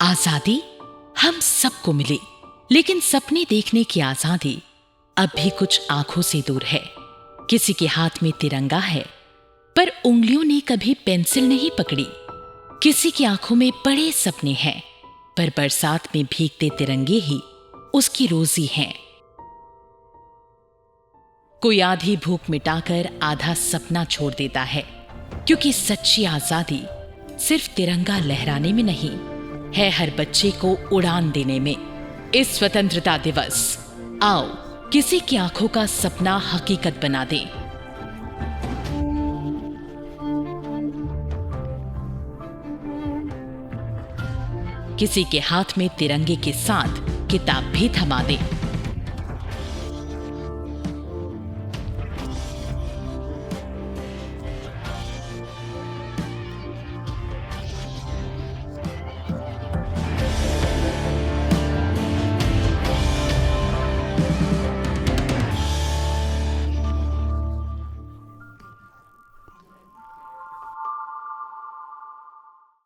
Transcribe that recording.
आजादी हम सबको मिली, लेकिन सपने देखने की आजादी अब भी कुछ आंखों से दूर है। किसी के हाथ में तिरंगा है, पर उंगलियों ने कभी पेंसिल नहीं पकड़ी। किसी की आंखों में बड़े सपने हैं, पर बरसात में भीगते तिरंगे ही उसकी रोजी हैं। कोई आधी भूख मिटाकर आधा सपना छोड़ देता है, क्योंकि सच्ची आजादी सिर्फ तिरंगा लहराने में नहीं है, हर बच्चे को उड़ान देने में। इस स्वतंत्रता दिवस आओ किसी की आंखों का सपना हकीकत बना दें। किसी के हाथ में तिरंगे के साथ किताब भी थमा दें।